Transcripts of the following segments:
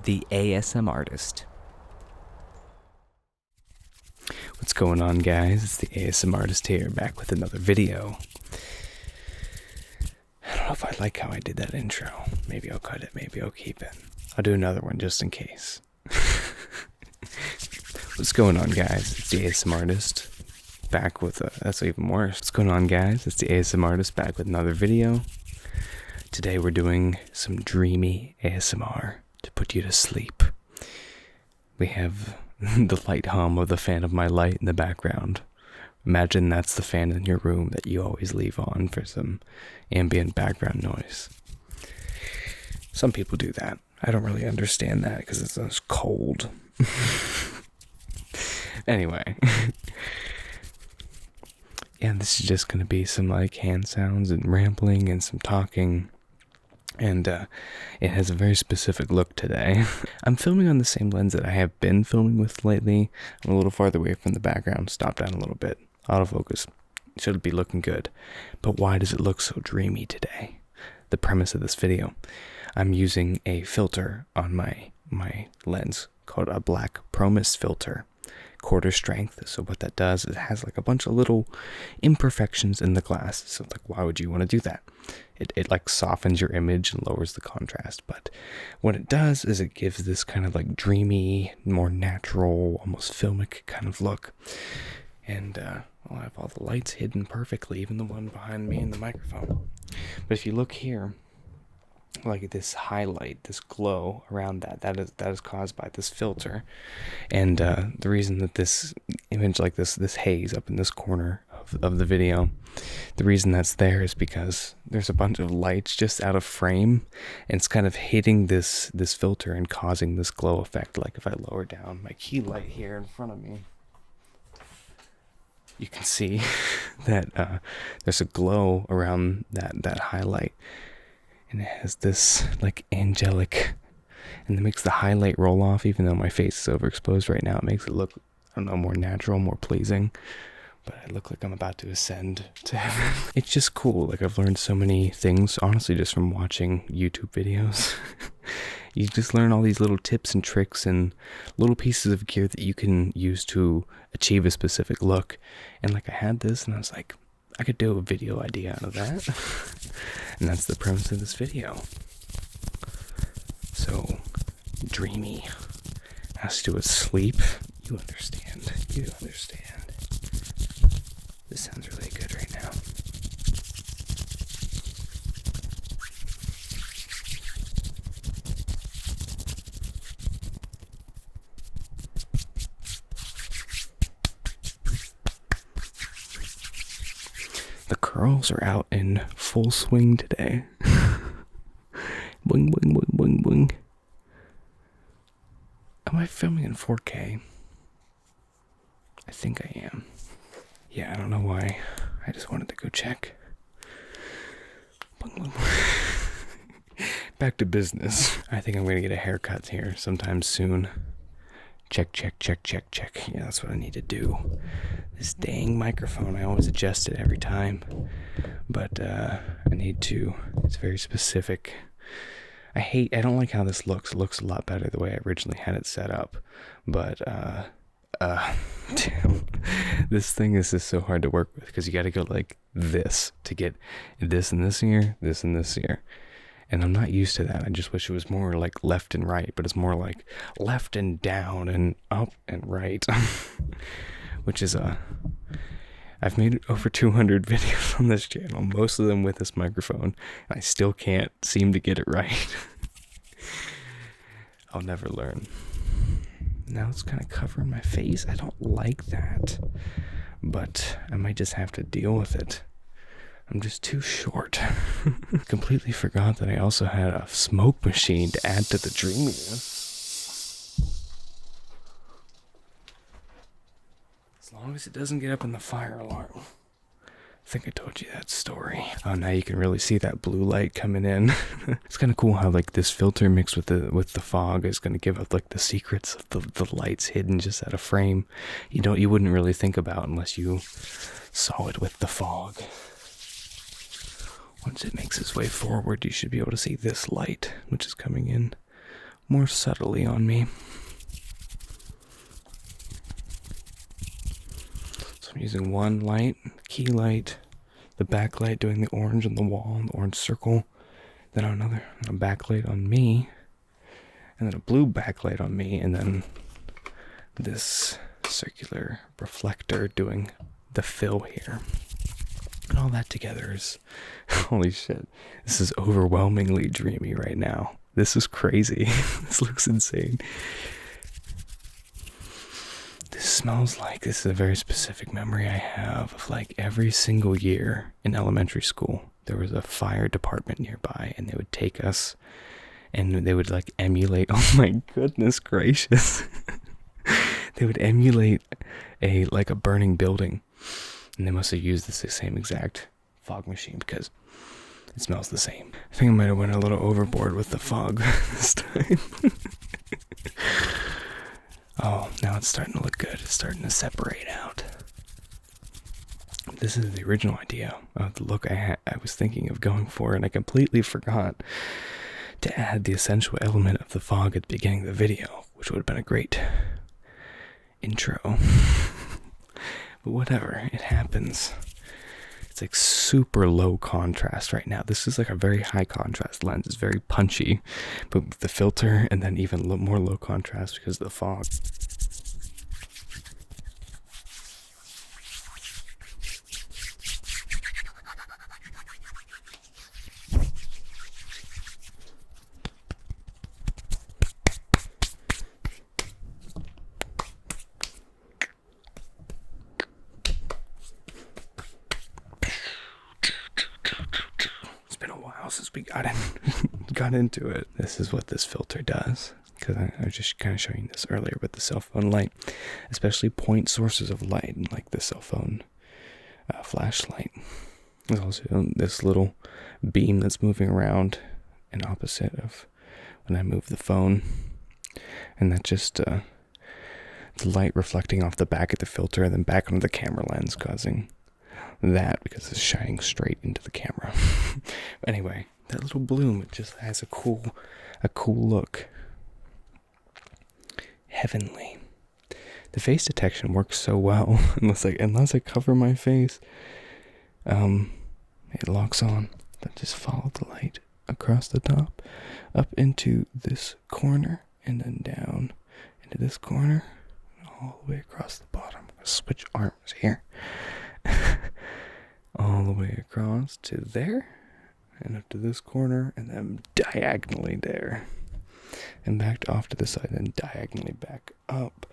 the ASMARtist. What's going on, guys? It's the ASMARtist here, back with another video. I don't know if I like how I did that intro. Maybe I'll cut it, maybe I'll keep it. I'll do another one just in case. What's going on, guys? It's the ASMARtist, back with that's even worse. What's going on, guys? It's the ASMARtist, back with another video. Today we're doing some dreamy ASMR to put you to sleep. We have the light hum of the fan of my light in the background. Imagine that's the fan in your room that you always leave on for some ambient background noise. Some people do that. I don't really understand that because it's cold. Anyway. Yeah, this is just going to be some like hand sounds and rambling and some talking. And it has a very specific look today. I'm filming on the same lens that I have been filming with lately. I'm a little farther away from the background. Stop down a little bit. Autofocus. Should be looking good. But why does it look so dreamy today? The premise of this video. I'm using a filter on my lens called a black Promise filter. Quarter strength. So what that does is it has like a bunch of little imperfections in the glass. So like, why would you want to do that? It like softens your image and lowers the contrast. But what it does is it gives this kind of like dreamy, more natural, almost filmic kind of look. And I'll have all the lights hidden perfectly, even the one behind me and the microphone. But if you look here, like this highlight, this glow around that is caused by this filter. And the reason that this image, like this haze up in this corner of the video, the reason that's there is because there's a bunch of lights just out of frame, and it's kind of hitting this filter and causing this glow effect. Like if I lower down my key light here in front of me, you can see that there's a glow around that highlight. And it has this like angelic, and it makes the highlight roll off. Even though my face is overexposed right now, it makes it look, I don't know, more natural, more pleasing. But I look like I'm about to ascend to heaven. It's just cool. Like I've learned so many things, honestly, just from watching YouTube videos. You just learn all these little tips and tricks and little pieces of gear that you can use to achieve a specific look. And like I had this, and I was like, I could do a video idea out of that. And that's the premise of this video. So, dreamy has to do with sleep. You understand. You understand. This sounds really good right now. The curls are out in full swing today. Boing, boing, boing, boing, boing. Am I filming in 4K? I think I am. Yeah, I don't know why. I just wanted to go check. Boing, boing, boing. Back to business. I think I'm going to get a haircut here sometime soon. Check, check, check, check, check. Yeah, that's what I need to do. This dang microphone, I always adjust it every time. But I need to. It's very specific. I don't like how this looks. It looks a lot better the way I originally had it set up. But, damn. This thing is just so hard to work with because you got to go like this to get this in this ear, this in this ear. And I'm not used to that. I just wish it was more like left and right, but it's more like left and down and up and right. Which is, I've made over 200 videos on this channel, most of them with this microphone, and I still can't seem to get it right. I'll never learn. Now it's kind of covering my face. I don't like that, but I might just have to deal with it. I'm just too short. Completely forgot that I also had a smoke machine to add to the dreaminess. As long as it doesn't get up in the fire alarm. I think I told you that story. Oh, now you can really see that blue light coming in. It's kind of cool how like this filter mixed with the fog is going to give up like the secrets of the lights hidden just out of frame. You wouldn't really think about unless you saw it with the fog. Once it makes its way forward, you should be able to see this light, which is coming in more subtly on me. So I'm using one light, key light, the backlight doing the orange on the wall, the orange circle, then another a backlight on me, and then a blue backlight on me, and then this circular reflector doing the fill here. And all that together is, holy shit, this is overwhelmingly dreamy right now. This is crazy. This looks insane. This smells like, this is a very specific memory I have of like every single year in elementary school, there was a fire department nearby, and they would take us and they would like emulate, oh my goodness gracious. They would emulate a burning building. And they must have used the same exact fog machine because it smells the same. I think I might have went a little overboard with the fog this time. Oh, now it's starting to look good. It's starting to separate out. This is the original idea of the look I was thinking of going for, and I completely forgot to add the essential element of the fog at the beginning of the video, which would have been a great intro. But whatever, it happens. It's like super low contrast right now. This is like a very high contrast lens. It's very punchy, but with the filter and then even more low contrast because of the fog. Since we got into it. This is what this filter does, because I was just kind of showing you this earlier with the cell phone light, especially point sources of light, like the cell phone flashlight. There's also this little beam that's moving around in opposite of when I move the phone, and that just the light reflecting off the back of the filter and then back onto the camera lens, causing that because it's shining straight into the camera. Anyway, that little bloom, it just has a cool look. Heavenly. The face detection works so well unless I cover my face. It locks on. Then just follow the light across the top, up into this corner, and then down into this corner, and all the way across the bottom. I'm gonna switch arms here. All the way across to there, and up to this corner, and then diagonally there, and back off to the side, and diagonally back up,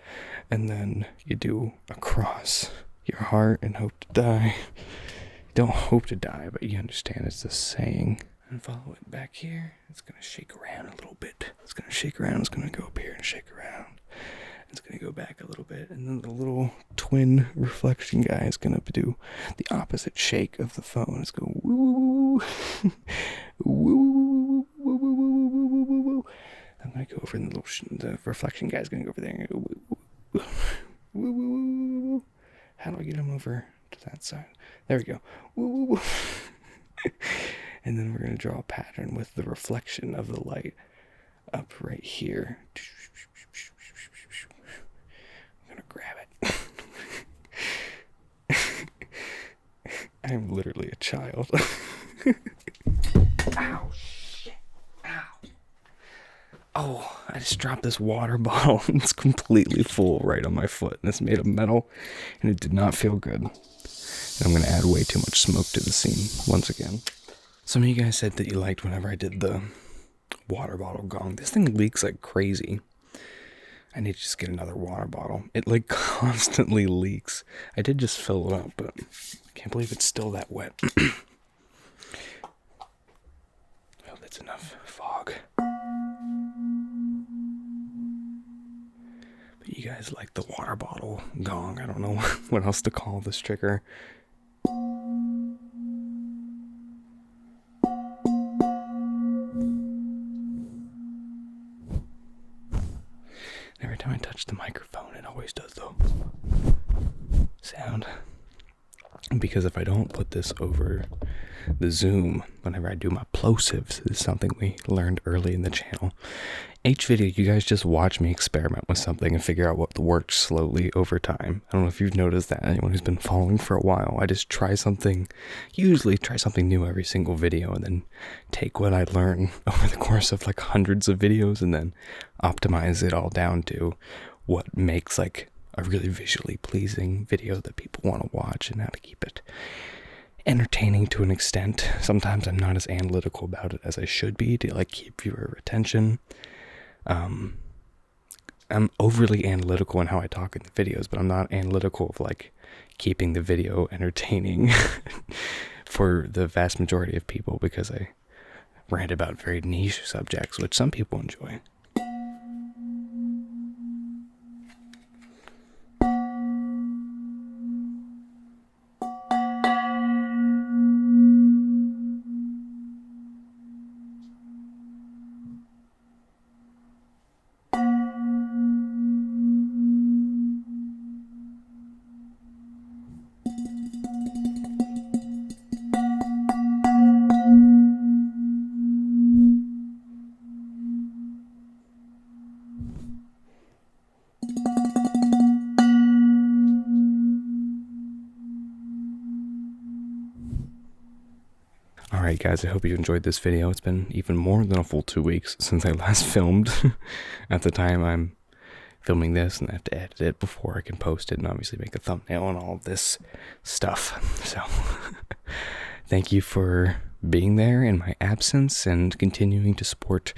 and then you do across your heart and hope to die. You don't hope to die, but you understand it's the saying. And follow it back here. It's gonna shake around a little bit. It's gonna shake around. It's gonna go up here and shake around. It's going to go back a little bit, and then the little twin reflection guy is going to do the opposite shake of the phone. It's going woo, woo, woo, woo, woo, woo, woo, woo, woo. I'm going to go over, and the reflection guy is going to go over there and go woo, woo, woo, woo, woo, woo, woo. How do I get him over to that side? There we go. Woo, woo, woo. And then we're going to draw a pattern with the reflection of the light up right here. Grab it. I'm literally a child. Ow, shit. Ow. Oh, I just dropped this water bottle. It's completely full right on my foot. And it's made of metal, and it did not feel good. And I'm going to add way too much smoke to the scene once again. Some of you guys said that you liked whenever I did the water bottle gong. This thing leaks like crazy. I need to just get another water bottle. It like constantly leaks. I did just fill it up, but I can't believe it's still that wet. I hope that's enough fog. But you guys like the water bottle gong. I don't know what else to call this trigger. Every time I touch the microphone, it always does the sound. because if I don't put this over the Zoom whenever I do my plosives, this is something we learned early in the channel. Each video, you guys just watch me experiment with something and figure out what works slowly over time. I don't know if you've noticed that, anyone who's been following for a while. I just usually try something new every single video, and then take what I learn over the course of like hundreds of videos and then optimize it all down to what makes like a really visually pleasing video that people want to watch, and how to keep it entertaining to an extent. Sometimes I'm not as analytical about it as I should be to like keep viewer retention. I'm overly analytical in how I talk in the videos, but I'm not analytical of like keeping the video entertaining for the vast majority of people, because I rant about very niche subjects, which some people enjoy. Alright guys, I hope you enjoyed this video. It's been even more than a full 2 weeks since I last filmed. At the time I'm filming this, and I have to edit it before I can post it and obviously make a thumbnail and all of this stuff. So thank you for being there in my absence and continuing to support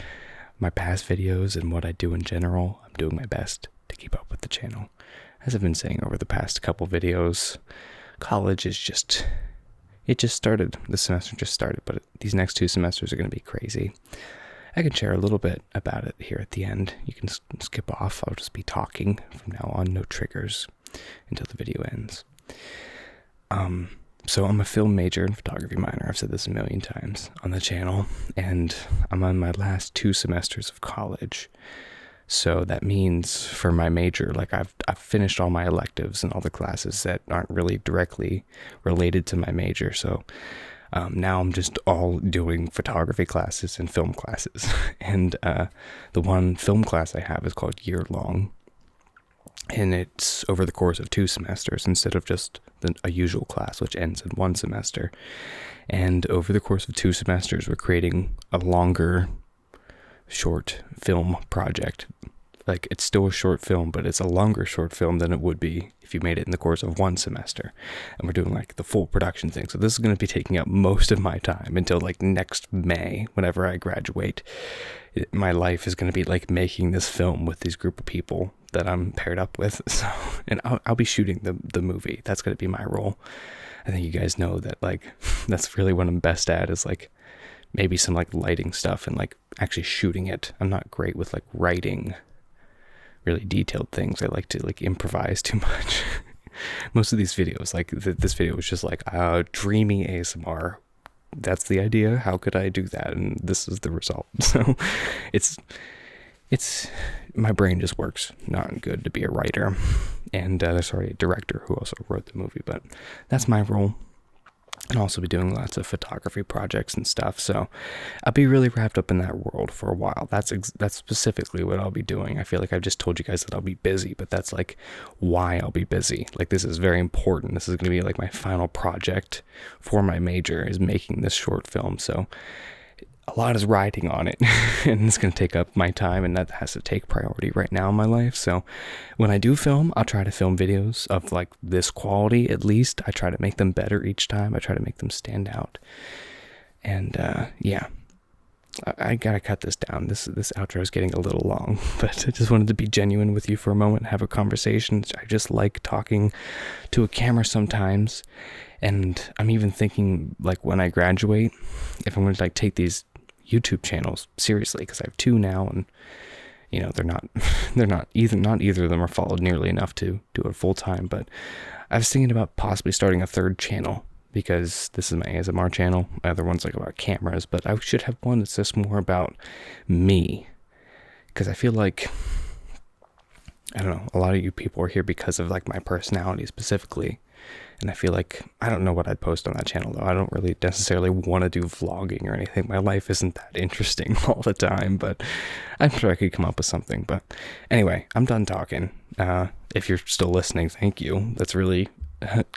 my past videos and what I do in general. I'm doing my best to keep up with the channel. As I've been saying over the past couple videos, college is it just started. The semester just started, but these next 2 semesters are going to be crazy. I can share a little bit about it here at the end. You can skip off. I'll just be talking from now on, no triggers until the video ends. So I'm a film major and photography minor. I've said this a million times on the channel, and I'm on my last 2 semesters of college. So that means for my major, like I've finished all my electives and all the classes that aren't really directly related to my major. So now I'm just all doing photography classes and film classes. And the one film class I have is called Year Long. And it's over the course of 2 semesters instead of just a usual class, which ends in 1 semester. And over the course of 2 semesters, we're creating a longer short film project. Like, it's still a short film, but it's a longer short film than it would be if you made it in the course of 1 semester. And we're doing like the full production thing. So this is going to be taking up most of my time until like next May, whenever I graduate. My life is going to be like making this film with this group of people that I'm paired up with. So, and I'll be shooting the movie. That's going to be my role. I think you guys know that, like, that's really what I'm best at, is like maybe some like lighting stuff and like actually shooting it. I'm not great with like writing really detailed things. I like to like improvise too much. Most of these videos, like this video was just like Dreamy ASMR. That's the idea. How could I do that? And this is the result. So it's my brain just works not good to be a writer. And there's already a director who also wrote the movie, but that's my role. And also be doing lots of photography projects and stuff. So I'll be really wrapped up in that world for a while. That's specifically what I'll be doing. I feel like I've just told you guys that I'll be busy, but that's like why I'll be busy. Like, this is very important. This is going to be like my final project for my major, is making this short film. So a lot is riding on it, and it's going to take up my time, and that has to take priority right now in my life. So when I do film, I'll try to film videos of like this quality. At least I try to make them better each time. I try to make them stand out. And yeah, I gotta cut this down. This outro is getting a little long, but I just wanted to be genuine with you for a moment and have a conversation. I just like talking to a camera sometimes. And I'm even thinking, like, when I graduate, if I'm going to like take these YouTube channels seriously, because I have 2 now, and you know, not either of them are followed nearly enough to do it full time. But I was thinking about possibly starting a 3rd channel, because this is my ASMR channel. My other one's like about cameras, but I should have one that's just more about me, because I feel like, I don't know, a lot of you people are here because of like my personality specifically. And I feel like, I don't know what I'd post on that channel, though. I don't really necessarily want to do vlogging or anything. My life isn't that interesting all the time, but I'm sure I could come up with something. But anyway, I'm done talking. If you're still listening, thank you. That's really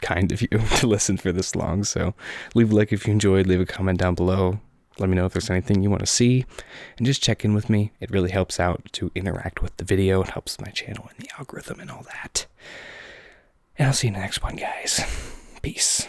kind of you to listen for this long. So leave a like if you enjoyed, leave a comment down below. Let me know if there's anything you want to see, and just check in with me. It really helps out to interact with the video. It helps my channel and the algorithm and all that. And I'll see you in the next one, guys. Peace.